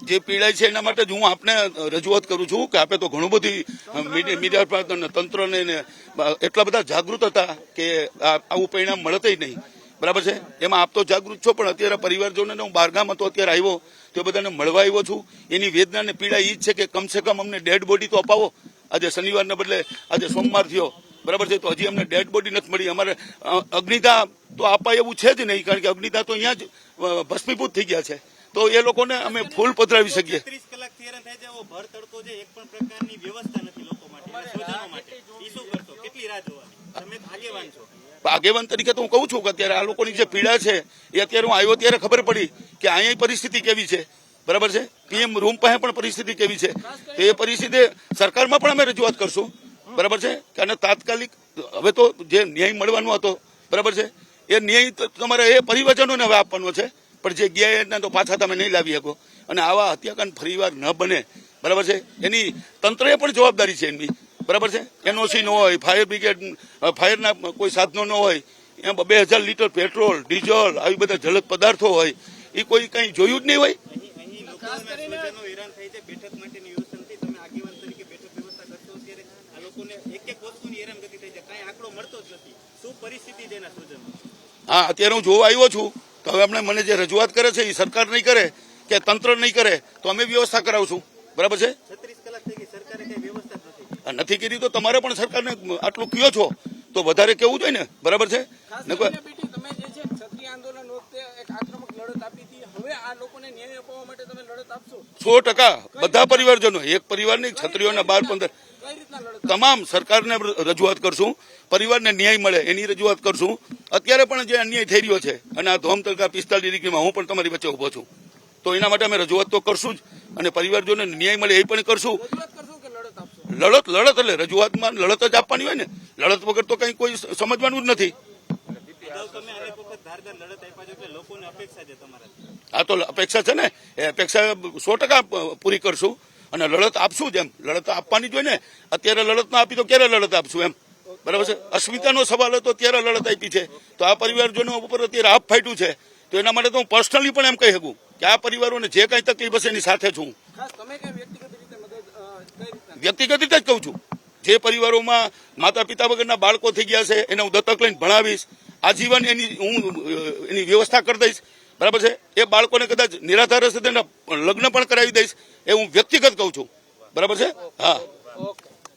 જે પીડાય છે એના માટે જ હું આપને રજૂઆત કરું છું કે આપે તો ઘણું બધી મીડિયા તંત્રને એટલા બધા જાગૃત હતા કે આવું પરિણામ મળતે નહીં, બરાબર છે. એમાં આપ તો જાગૃત છો, પણ અત્યારે પરિવારજનોને હું બહારગામ હતો અત્યારે આવ્યો તો બધાને મળવા આવ્યો છું. એની વેદના ને પીડા એ જ છે કે કમસે કમ અમને ડેડ બોડી તો અપાવો. આજે શનિવારને બદલે આજે સોમવાર થયો, બરાબર છે, તો હજી અમને ડેડ બોડી નથી મળી. અમારે અગ્નિદા તો અપાય એવું છે જ નહીં, કારણ કે અગ્નિદા તો અહીંયા જ ભસ્મીભૂત થઈ ગયા છે. તો એ લોકોને અમે ફૂલ પધરાવી શકીએ. 30 કલાકથી હેરાન થઈ જાય, ભર તડકો છે, એક પણ પ્રકારની વ્યવસ્થા નથી લોકો માટે, સ્વજનો માટે. ઈ શું કરશો? કેટલી રાહ જોવાની? તમે આગેવાન છો. આગેવાન તરીકે તો હું કહું છું કે અત્યારે આ લોકોની જે પીડા છે એ અત્યારે હું આવ્યો ત્યારે ખબર પડી કે અહીંયા પરિસ્થિતિ કેવી છે, બરાબર છે. પીએમ રૂમ પાસે પણ પરિસ્થિતિ કેવી છે. તો એ પરિસ્થિતિ સરકારમાં પણ અમે રજૂઆત કરશું, બરાબર છે. અને તાત્કાલિક હવે તો જે ન્યાય મળવાનો હતો, બરાબર છે, એ ન્યાય તમારે એ પરિવારજનોને હવે આપવાનો છે. પણ જે ગયા એને તો પાછા તમે નહીં લાવી શકો. અને આવા હત્યાકાંડ ફરીવાર ન બને, બરાબર છે, એની તંત્રએ પણ જવાબદારી છે એની, બરાબર છે. એનઓસી ન હોય, ફાયર બ્રિગેડ ફાયરના કોઈ સાધનો ન હોય, એમ 2000 લીટર પેટ્રોલ ડીઝલ આવી બધા જલદ પદાર્થો હોય, એ કોઈ કઈ જોયું જ નહીં હોય. સ્વજનો હેરાન થઈ છે, બેઠક માટેની વ્યવસ્થા નથી. તમે આગેવાન તરીકે બેઠક વ્યવસ્થા કરશો ત્યારે આ લોકોને એક એક વસ્તુની હેરાનગતિ થઈ છે, કઈ આંકડો મળતો જ નથી. શું પરિસ્થિતિ છે એના સ્વજનો? હા, અત્યારે હું જોવા આવ્યો છું તો હવે આપણે મને જે રજૂઆત કરે છે એ સરકાર નહીં કરે કે તંત્ર નહીં કરે તો અમે વ્યવસ્થા કરાવશું, બરાબર છે. 36 કલાક થઈ ગઈ, સરકારે કઈ વ્યવસ્થા જ નથી કરી તો તમારે પણ સરકારને આટલું કયો છો તો વધારે કેવું જોઈએ ને, બરાબર છે. તમે જે છે ક્ષત્રિય આંદોલન વખતે એક આક્રમક લડત આપી હતી, હવે આ લોકોને ન્યાય અપાવવા માટે તમે લડત આપશો? 100% બધા પરિવારજનો, એક પરિવારની ક્ષત્રિયોના 12-15 તમામ સરકારને રજૂઆત કરશું. પરિવારને ન્યાય મળે એની રજૂઆત કરશું. અત્યારે પણ જે અન્યાય થઈ રહ્યો છે અને આ ધોમતડકા 45 ડિગ્રીમાં હું પણ તમારી વચ્ચે ઉભો છું, તો એના માટે અમે રજૂઆત તો કરશું જ, અને પરિવારજનોને ન્યાય મળે એ પણ કરશું. લડત એટલે રજૂઆતમાં લડત જ આપવાની હોય ને, લડત વગર તો કઈ કોઈ સમજવાનું જ નથી. આ તો અપેક્ષા છે ને, એ અપેક્ષા 100% પૂરી કરશું અને લડત આપશું. જેમ લડત આપવાની જ હોય ને, અત્યારે લડત ના આપી તો ક્યારે લડત આપશું એમ, બરાબર છે. અસ્મિતાનો સવાલ હતો ત્યારે લડત આપી છે, તો આ પરિવારજનો ઉપર અત્યારે આપ ફાટ્યું છે, તો એના માટે તો હું પર્સનલી પણ એમ કહી શકું કે આ પરિવારોને જે કઈ તકલીફ હશે એની સાથે છું. વ્યક્તિગત રીતે જ કહું છું, જે પરિવારોમાં માતા પિતા વગરના બાળકો થઈ ગયા છે એને હું દત્તક લઈને ભણાવીશ, આજીવન એની વ્યવસ્થા કરી દઈશ, બરાબર છે. એ બાળકોને કદાચ નિરાધાર હશે તેના લગ્ન પણ કરાવી દઈશ, એ હું વ્યક્તિગત કહું છું, બરાબર છે. હા.